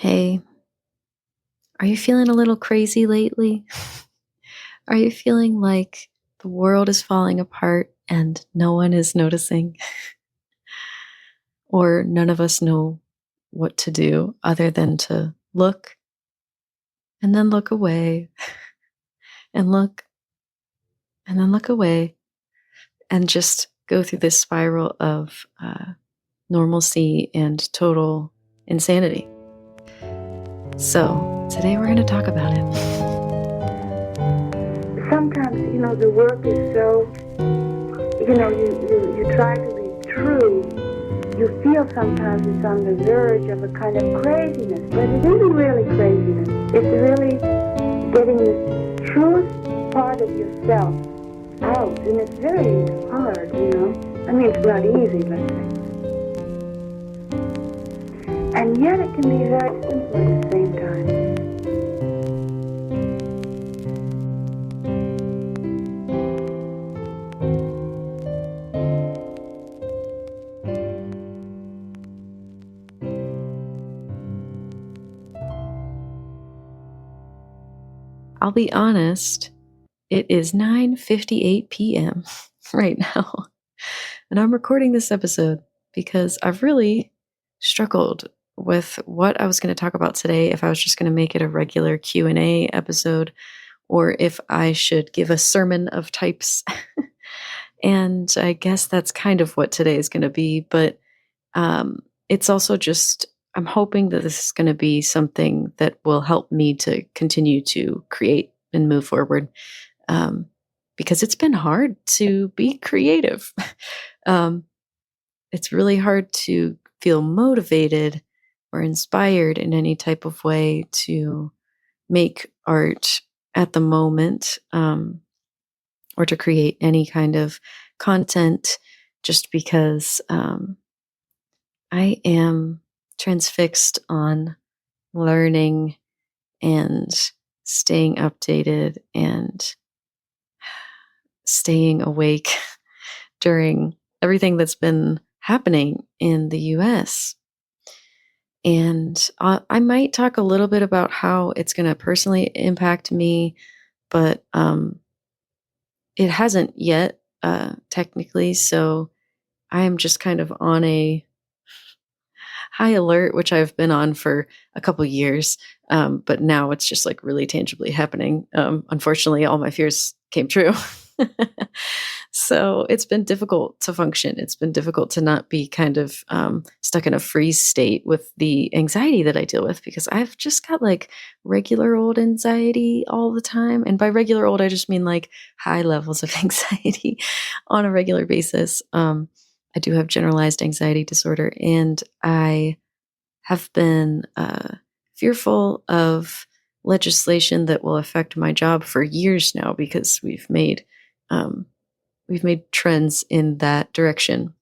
Hey, are you feeling a little crazy lately? Are you feeling like the world is falling apart and no one is noticing? Or none of us know what to do other than to look and then look away and look and then look away and just go through this spiral of normalcy and total insanity? So, today we're going to talk about it. Sometimes, the work is so, you try to be true. You feel sometimes it's on the verge of a kind of craziness, but it isn't really craziness. It's really getting the truest part of yourself out, and it's very hard, I mean, it's not easy, let's say. And yet it can be very simple at the same time. I'll be honest, it is 9:58 p.m. right now. And I'm recording this episode because I've really struggled with what I was going to talk about today, if I was just going to make it a regular Q&A episode or if I should give a sermon of types. And I guess that's kind of what today is going to be, but it's also just I'm hoping that this is going to be something that will help me to continue to create and move forward, because it's been hard to be creative. um, it's really hard to feel motivated or inspired in any type of way to make art at the moment, or to create any kind of content, just because I am transfixed on learning and staying updated and staying awake during everything that's been happening in the US. And I might talk a little bit about how it's going to personally impact me, but it hasn't yet, technically. So I'm just kind of on a high alert, which I've been on for a couple years. But now it's just like really tangibly happening. Unfortunately, all my fears came true. So it's been difficult to function. It's been difficult to not be kind of stuck in a freeze state with the anxiety that I deal with, because I've just got like regular old anxiety all the time. And by regular old, I just mean like high levels of anxiety on a regular basis. I do have generalized anxiety disorder, and I have been fearful of legislation that will affect my job for years now, because we've made trends in that direction,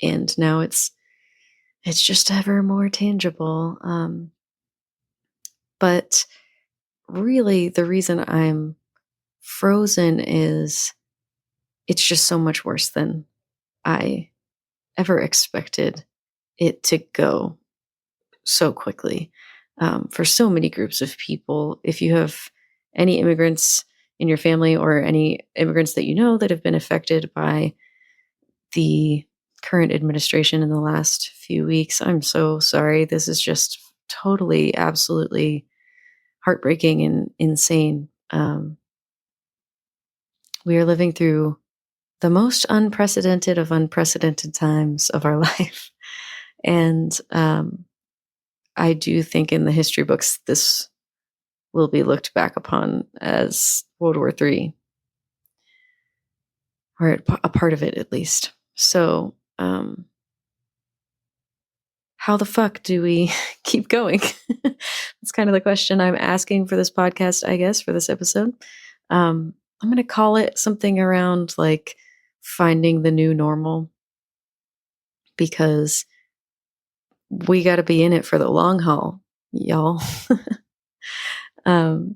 and now it's just ever more tangible. But really, the reason I'm frozen is it's just so much worse than I ever expected it to go so quickly, for so many groups of people. If you have any immigrants in your family or any immigrants that you know that have been affected by the current administration in the last few weeks, I'm so sorry. This is just totally, absolutely heartbreaking and insane. We are living through the most unprecedented of unprecedented times of our life. And I do think in the history books, this will be looked back upon as World War III, or a part of it at least. So, how the fuck do we keep going? That's kind of the question I'm asking for this podcast, I guess, for this episode. I'm going to call it something around like finding the new normal, because we got to be in it for the long haul, y'all.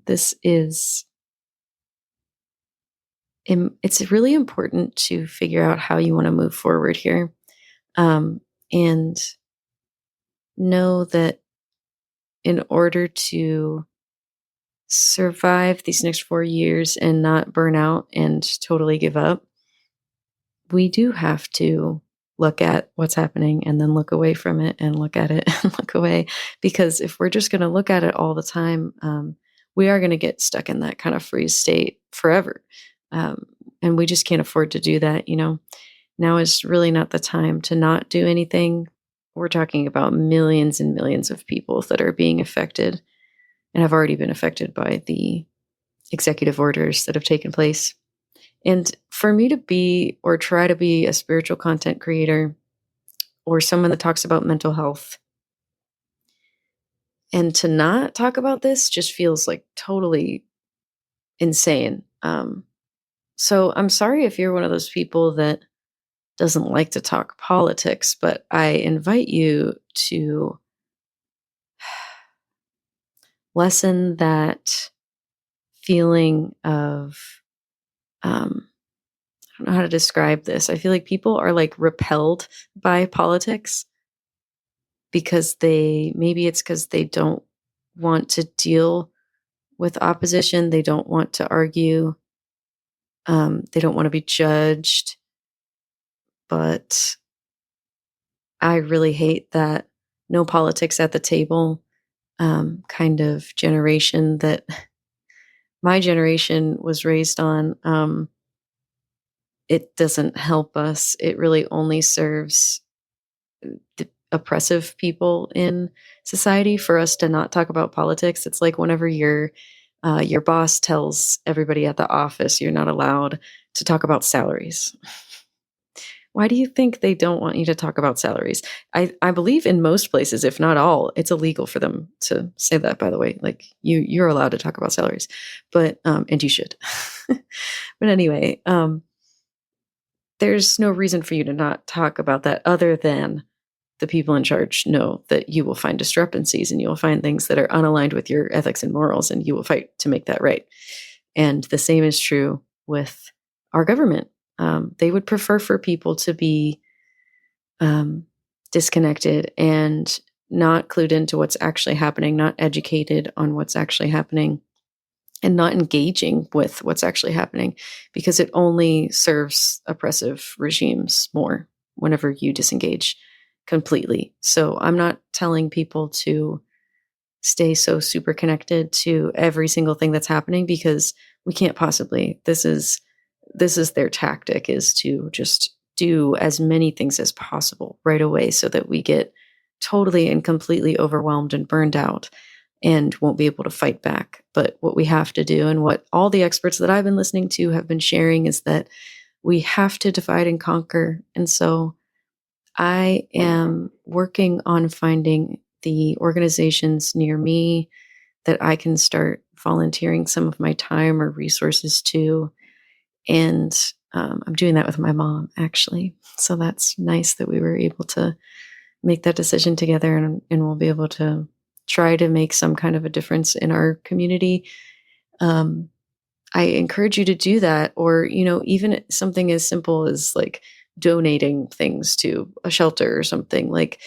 This is it's really important to figure out how you want to move forward here, and know that in order to survive these next 4 years and not burn out and totally give up, we do have to look at what's happening and then look away from it and look at it and look away. Because if we're just going to look at it all the time, we are going to get stuck in that kind of freeze state forever. And we just can't afford to do that. Now is really not the time to not do anything. We're talking about millions and millions of people that are being affected and have already been affected by the executive orders that have taken place. And for me to be or try to be a spiritual content creator or someone that talks about mental health and to not talk about this just feels like totally insane. So I'm sorry if you're one of those people that doesn't like to talk politics, but I invite you to lessen that feeling of, I don't know how to describe this. I feel like people are like repelled by politics because maybe it's because they don't want to deal with opposition. They don't want to argue. They don't want to be judged. But I really hate that no politics at the table kind of generation that my generation was raised on. It doesn't help us. It really only serves the oppressive people in society for us to not talk about politics. It's like whenever your boss tells everybody at the office you're not allowed to talk about salaries. Why do you think they don't want you to talk about salaries? I believe in most places, if not all, it's illegal for them to say that, by the way. Like you're allowed to talk about salaries, but and you should. But anyway, there's no reason for you to not talk about that other than the people in charge know that you will find discrepancies and you will find things that are unaligned with your ethics and morals, and you will fight to make that right. And the same is true with our government. They would prefer for people to be disconnected and not clued into what's actually happening, not educated on what's actually happening, and not engaging with what's actually happening, because it only serves oppressive regimes more whenever you disengage completely. So I'm not telling people to stay so super connected to every single thing that's happening, because we can't possibly. This is their tactic, is to just do as many things as possible right away so that we get totally and completely overwhelmed and burned out and won't be able to fight back. But what we have to do, and what all the experts that I've been listening to have been sharing, is that we have to divide and conquer. And so I am working on finding the organizations near me that I can start volunteering some of my time or resources to. And I'm doing that with my mom, actually. So that's nice that we were able to make that decision together, and we'll be able to try to make some kind of a difference in our community. I encourage you to do that, or, even something as simple as like donating things to a shelter or something, like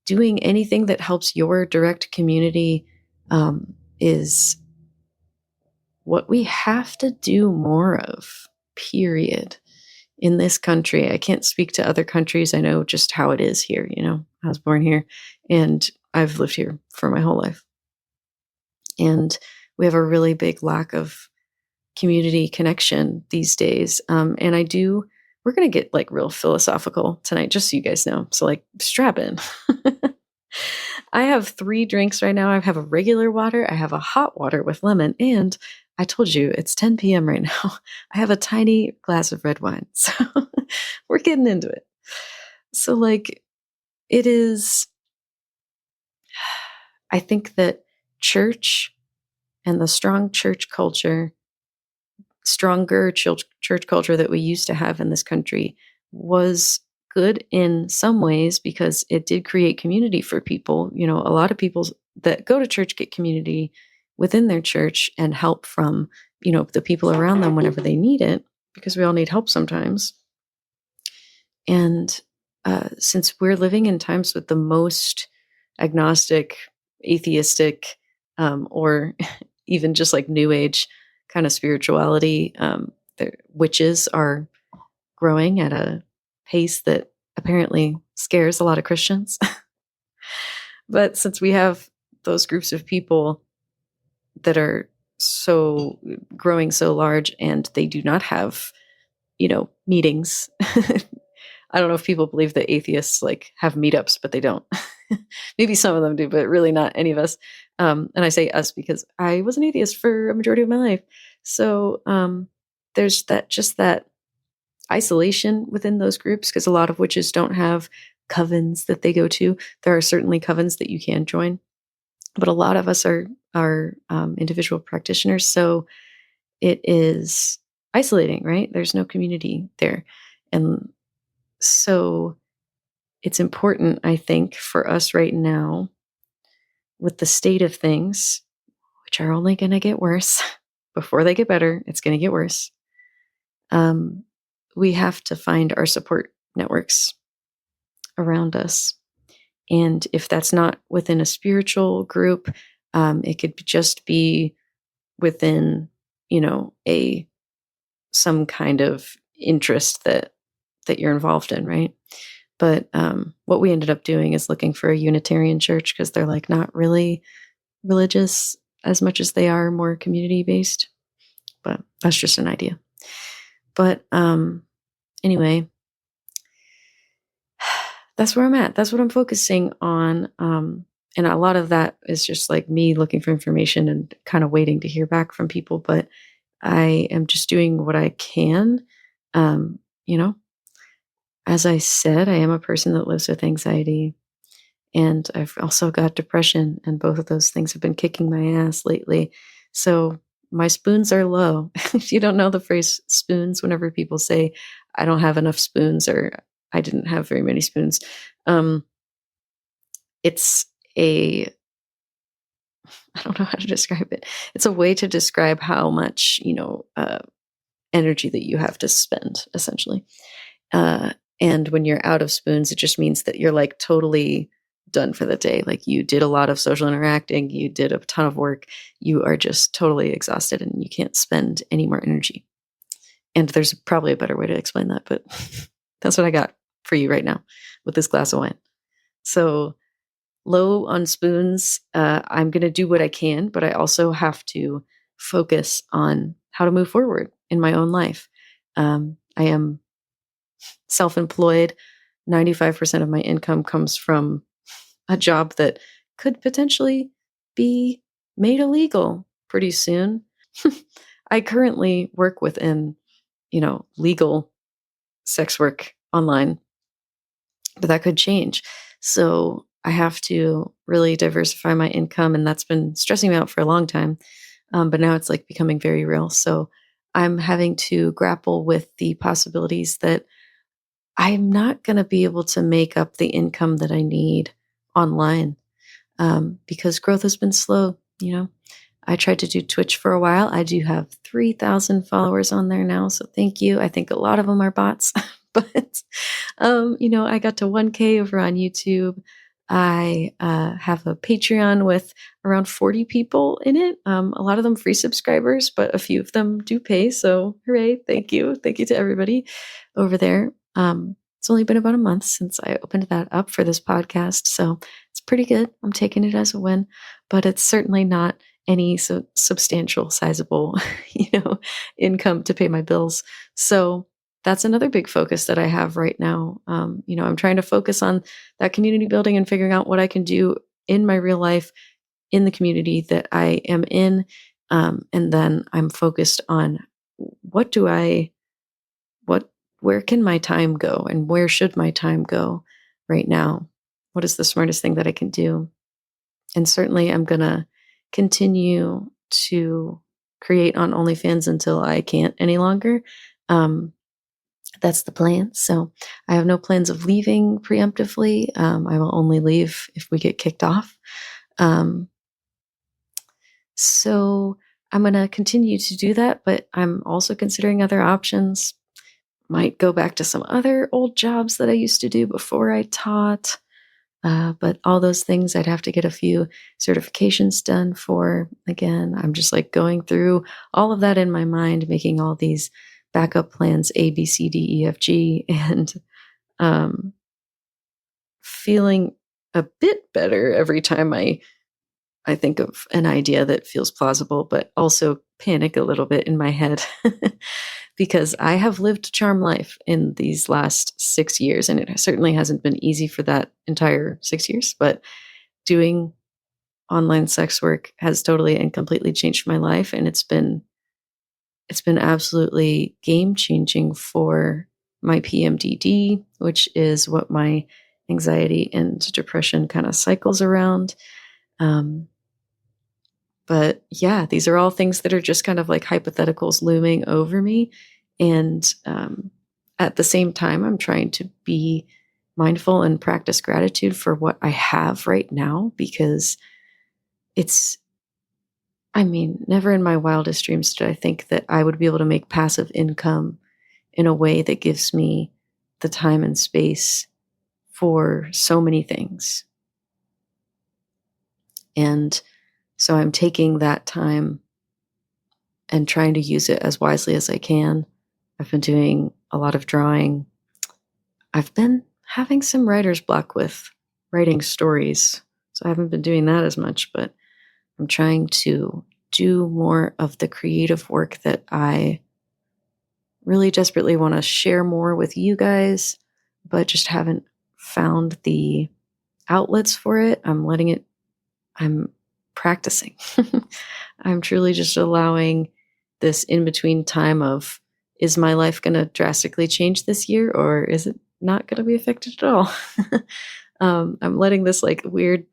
doing anything that helps your direct community is what we have to do more of, period. In this country, I can't speak to other countries. I know just how it is here. I was born here and I've lived here for my whole life. And we have a really big lack of community connection these days. And we're going to get like real philosophical tonight, just so you guys know. So like strap in. I have 3 drinks right now. I have a regular water, I have a hot water with lemon, and I told you it's 10 p.m. right now. I have a tiny glass of red wine. So we're getting into it. So like it is, I think that church and the strong church culture, stronger church culture that we used to have in this country was good in some ways, because it did create community for people. A lot of people that go to church get community within their church and help from, the people around them whenever they need it, because we all need help sometimes. And since we're living in times with the most agnostic atheistic, or even just like new age kind of spirituality. The witches are growing at a pace that apparently scares a lot of Christians. But since we have those groups of people that are so growing so large and they do not have, meetings. I don't know if people believe that atheists like have meetups, but they don't. Maybe some of them do, but really not any of us. And I say us because I was an atheist for a majority of my life. So there's that isolation within those groups because a lot of witches don't have covens that they go to. There are certainly covens that you can join, but a lot of us are individual practitioners. So it is isolating, right? There's no community there. And so it's important, I think, for us right now with the state of things, which are only going to get worse before they get better. It's going to get worse. We have to find our support networks around us. And if that's not within a spiritual group, it could just be within, some kind of interest that you're involved in, right? But what we ended up doing is looking for a Unitarian church because they're like not really religious as much as they are more community based. But that's just an idea. But anyway, that's where I'm at. That's what I'm focusing on. And a lot of that is just like me looking for information and kind of waiting to hear back from people. But I am just doing what I can. As I said, I am a person that lives with anxiety. And I've also got depression. And both of those things have been kicking my ass lately. So my spoons are low. If you don't know the phrase spoons, whenever people say, I don't have enough spoons or I didn't have very many spoons, it's I don't know how to describe it. It's a way to describe how much, energy that you have to spend, essentially. And when you're out of spoons, it just means that you're like totally done for the day. Like you did a lot of social interacting, you did a ton of work, you are just totally exhausted and you can't spend any more energy. And there's probably a better way to explain that, but that's what I got for you right now with this glass of wine. So low on spoons, I'm going to do what I can, but I also have to focus on how to move forward in my own life. I am self-employed. 95% of my income comes from a job that could potentially be made illegal pretty soon. I currently work within, legal sex work online, but that could change. So I have to really diversify my income, and that's been stressing me out for a long time. But now it's like becoming very real. So I'm having to grapple with the possibilities that I'm not going to be able to make up the income that I need online because growth has been slow. I tried to do Twitch for a while. I do have 3,000 followers on there now. So thank you. I think a lot of them are bots, but, I got to 1K over on YouTube. I have a Patreon with around 40 people in it. A lot of them free subscribers, but a few of them do pay. So hooray. Thank you. Thank you to everybody over there. It's only been about a month since I opened that up for this podcast. So it's pretty good. I'm taking it as a win, but it's certainly not any substantial, sizable, income to pay my bills. So that's another big focus that I have right now. I'm trying to focus on that community building and figuring out what I can do in my real life in the community that I am in. And then I'm focused on where can my time go and where should my time go right now? What is the smartest thing that I can do? And certainly I'm going to continue to create on OnlyFans until I can't any longer. That's the plan. So I have no plans of leaving preemptively. I will only leave if we get kicked off. So I'm going to continue to do that, but I'm also considering other options. Might go back to some other old jobs that I used to do before I taught. But all those things I'd have to get a few certifications done for. Again, I'm just like going through all of that in my mind, making all these backup plans A, B, C, D, E, F, G, and um, feeling a bit better every time I think of an idea that feels plausible, but also panic a little bit in my head because I have lived a charm life in these last 6 years, and it certainly hasn't been easy for that entire 6 years. But doing online sex work has totally and completely changed my life, and it's been absolutely game changing for my PMDD, which is what my anxiety and depression kind of cycles around. Um, But yeah, these are all things that are just kind of like hypotheticals looming over me. And at the same time, I'm trying to be mindful and practice gratitude for what I have right now because it's, I mean, never in my wildest dreams did I think that I would be able to make passive income in a way that gives me the time and space for so many things. And so I'm taking that time and trying to use it as wisely as I can. I've been doing a lot of drawing. I've been having some writer's block with writing stories, so I haven't been doing that as much, but I'm trying to do more of the creative work that I really desperately want to share more with you guys, but just haven't found the outlets for it. I'm practicing. I'm truly just allowing this in between time of, is my life going to drastically change this year or is it not going to be affected at all? I'm letting this like weird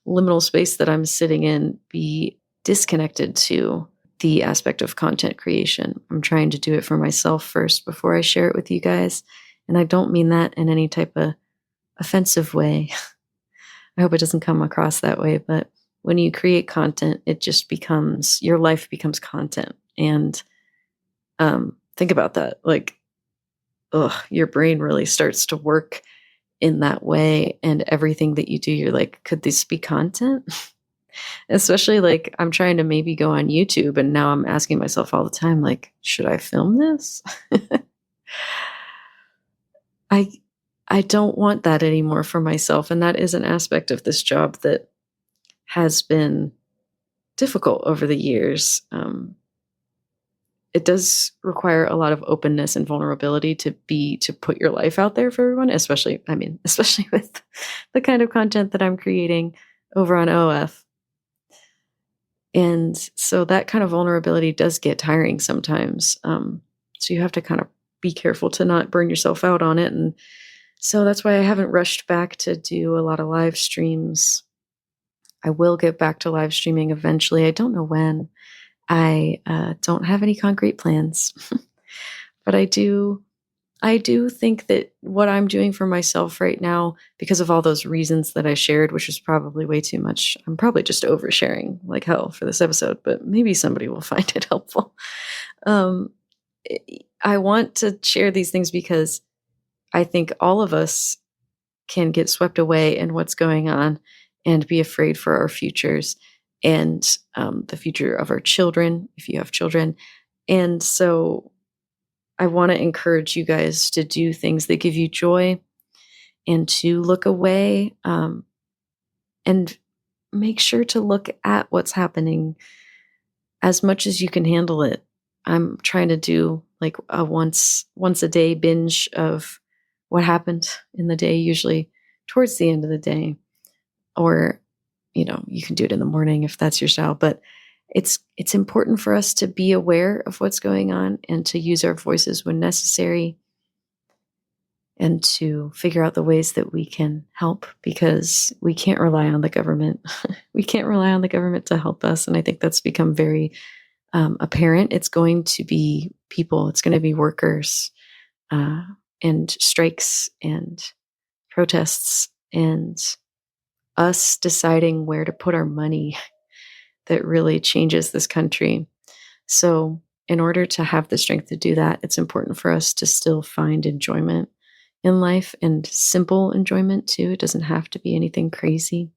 liminal space that I'm sitting in be disconnected to the aspect of content creation. I'm trying to do it for myself first before I share it with you guys. And I don't mean that in any type of offensive way. I hope it doesn't come across that way, but when you create content, it just becomes, your life becomes content. And think about that. Like, your brain really starts to work in that way. And everything that you do, you're like, could this be content? Especially like I'm trying to maybe go on YouTube and now I'm asking myself all the time, like, should I film this? I I don't want that anymore for myself. And that is an aspect of this job that has been difficult over the years. It does require a lot of openness and vulnerability to put your life out there for everyone, especially, I mean, especially with the kind of content that I'm creating over on OF. And so that kind of vulnerability does get tiring sometimes. So you have to kind of be careful to not burn yourself out on it. And so that's why I haven't rushed back to do a lot of live streams. I will get back to live streaming eventually. I don't know when. I don't have any concrete plans, but I do think that what I'm doing for myself right now, because of all those reasons that I shared, which is probably way too much, I'm probably just oversharing like hell for this episode, but maybe somebody will find it helpful. Um, I want to share these things because I think all of us can get swept away in what's going on and be afraid for our futures and the future of our children, if you have children. And so I want to encourage you guys to do things that give you joy and to look away and make sure to look at what's happening as much as you can handle it. I'm trying to do like a once a day binge of what happened in the day, usually towards the end of the day, or you can do it in the morning if that's your style, but it's important for us to be aware of what's going on and to use our voices when necessary and to figure out the ways that we can help, because we can't rely on the government. We can't rely on the government to help us. And I think that's become very apparent. It's going to be people, it's going to be workers and strikes and protests and us deciding where to put our money that really changes this country. So in order to have the strength to do that, it's important for us to still find enjoyment in life and simple enjoyment too. It doesn't have to be anything crazy.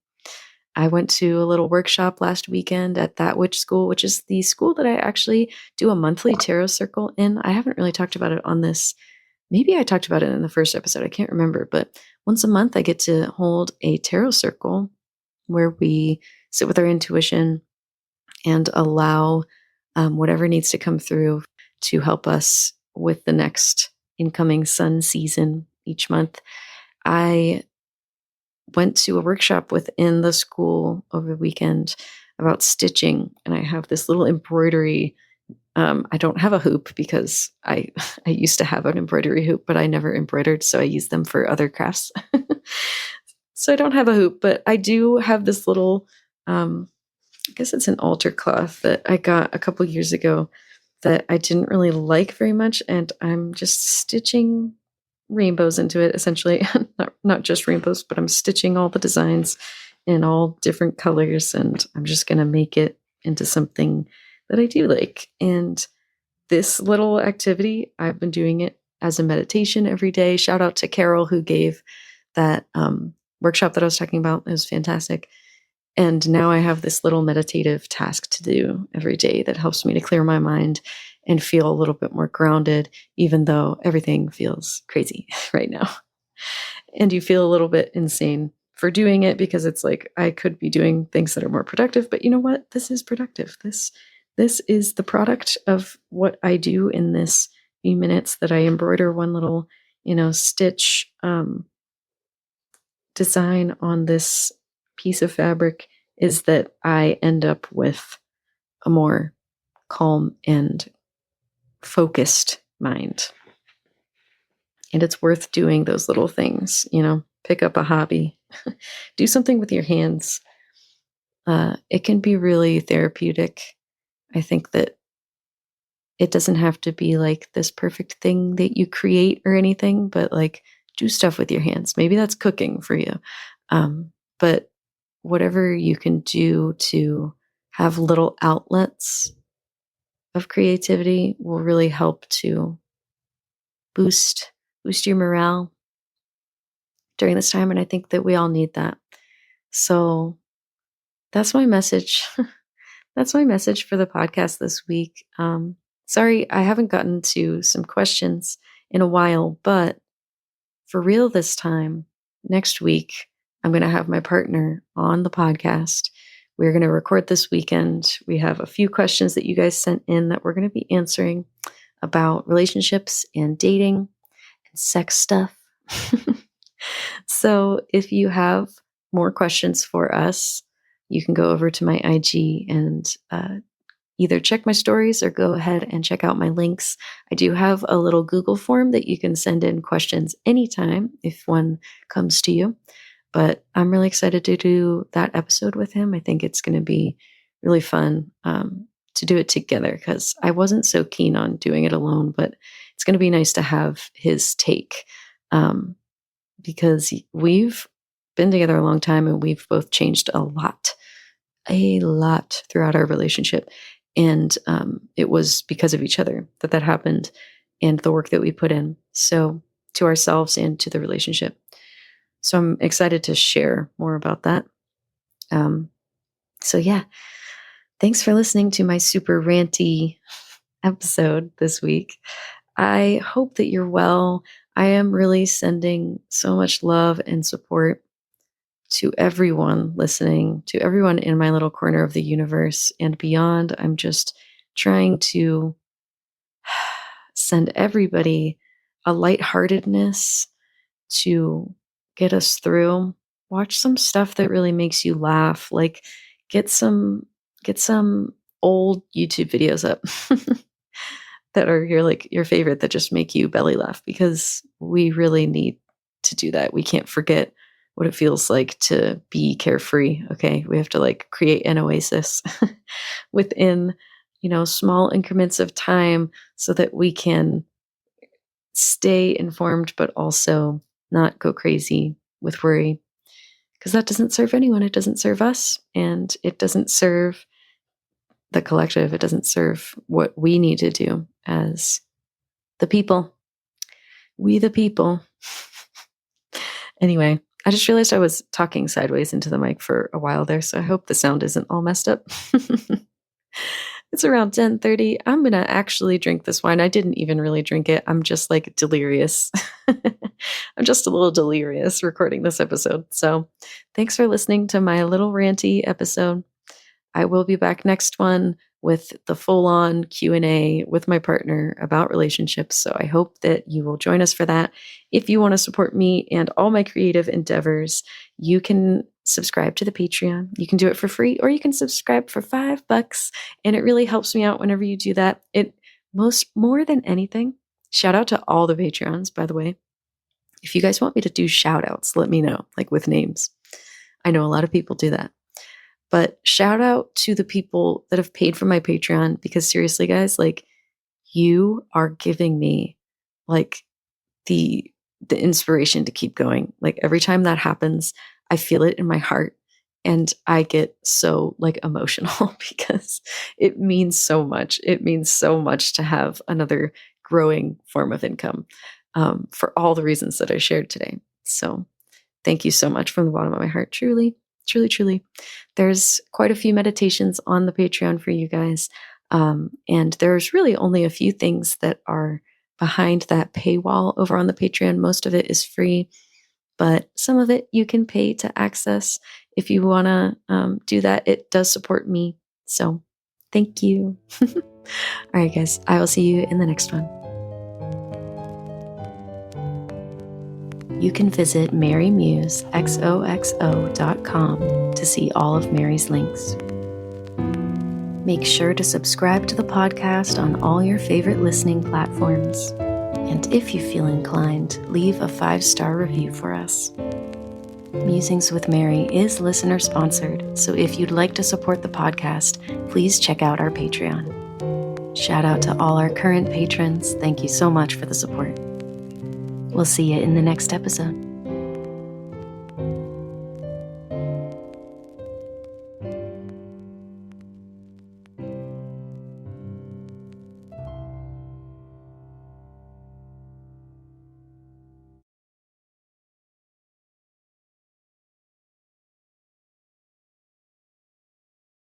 I went to a little workshop last weekend at That Witch School, which is the school that I actually do a monthly tarot circle in. I haven't really talked about it on this. Maybe I talked about it in the first episode. I can't remember. But once a month, I get to hold a tarot circle where we sit with our intuition and allow whatever needs to come through to help us with the next incoming sun season each month. I went to a workshop within the school over the weekend about stitching, and I have this little embroidery. I don't have a hoop because I I used to have an embroidery hoop, but I never embroidered, so I use them for other crafts. So I don't have a hoop, but I do have this little, I guess it's an altar cloth that I got a couple years ago that I didn't really like very much, and I'm just stitching rainbows into it, essentially. Not just rainbows, but I'm stitching all the designs in all different colors, and I'm just going to make it into something that I do like. And this little activity, I've been doing it as a meditation every day. Shout out to Carol, who gave that workshop that I was talking about. It was fantastic. And now I have this little meditative task to do every day that helps me to clear my mind and feel a little bit more grounded, even though everything feels crazy right now. And you feel a little bit insane for doing it because it's like I could be doing things that are more productive, but you know what? This is productive. This is the product of what I do in this few minutes that I embroider one little, stitch design on this piece of fabric, is that I end up with a more calm and focused mind. And it's worth doing those little things, pick up a hobby, do something with your hands. It can be really therapeutic. I think that it doesn't have to be like this perfect thing that you create or anything, but like do stuff with your hands. Maybe that's cooking for you. But whatever you can do to have little outlets of creativity will really help to boost your morale during this time. And I think that we all need that. So that's my message. That's my message for the podcast this week. Sorry, I haven't gotten to some questions in a while, but for real this time, next week, I'm going to have my partner on the podcast. We're going to record this weekend. We have a few questions that you guys sent in that we're going to be answering about relationships and dating and sex stuff. So if you have more questions for us, you can go over to my IG and either check my stories or go ahead and check out my links. I do have a little Google form that you can send in questions anytime if one comes to you. But I'm really excited to do that episode with him. I think it's going to be really fun to do it together because I wasn't so keen on doing it alone, but it's going to be nice to have his take because we've been together a long time and we've both changed a lot throughout our relationship. And it was because of each other that happened and the work that we put in. So to ourselves and to the relationship. So I'm excited to share more about that. So yeah, thanks for listening to my super ranty episode this week. I hope that you're well. I am really sending so much love and support to everyone listening, to everyone in my little corner of the universe and beyond. I'm just trying to send everybody a lightheartedness to get us through. Watch some stuff that really makes you laugh. Like get some old YouTube videos up that are your favorite that just make you belly laugh, because we really need to do that. We can't forget what it feels like to be carefree. Okay. We have to create an oasis within, small increments of time so that we can stay informed, but also not go crazy with worry, because that doesn't serve anyone. It doesn't serve us, and it doesn't serve the collective. It doesn't serve what we need to do as the people. We the people. Anyway, I just realized I was talking sideways into the mic for a while there, so I hope the sound isn't all messed up. It's around 10:30. I'm going to actually drink this wine. I didn't even really drink it. I'm just like delirious. I'm just a little delirious recording this episode. So thanks for listening to my little ranty episode. I will be back next one with the full-on Q&A with my partner about relationships. So I hope that you will join us for that. If you want to support me and all my creative endeavors, you can subscribe to the Patreon. You can do it for free, or you can subscribe for $5, and it really helps me out whenever you do that. It more than anything, shout out to all the Patreons, by the way. If you guys want me to do shout outs, let me know, like with names. I know a lot of people do that. But shout out to the people that have paid for my Patreon, because seriously, guys, like, you are giving me like the inspiration to keep going. Like, every time that happens, I feel it in my heart, and I get so like emotional because it means so much. It means so much to have another growing form of income, for all the reasons that I shared today. So thank you so much from the bottom of my heart. Truly, truly, truly. There's quite a few meditations on the Patreon for you guys. And there's really only a few things that are behind that paywall over on the Patreon. Most of it is free, but some of it you can pay to access. If you want to do that, it does support me. So thank you. All right, guys, I will see you in the next one. You can visit marymusexoxo.com to see all of Mary's links. Make sure to subscribe to the podcast on all your favorite listening platforms. And if you feel inclined, leave a 5-star review for us. Musings with Mary is listener sponsored, so if you'd like to support the podcast, please check out our Patreon. Shout out to all our current patrons. Thank you so much for the support. We'll see you in the next episode.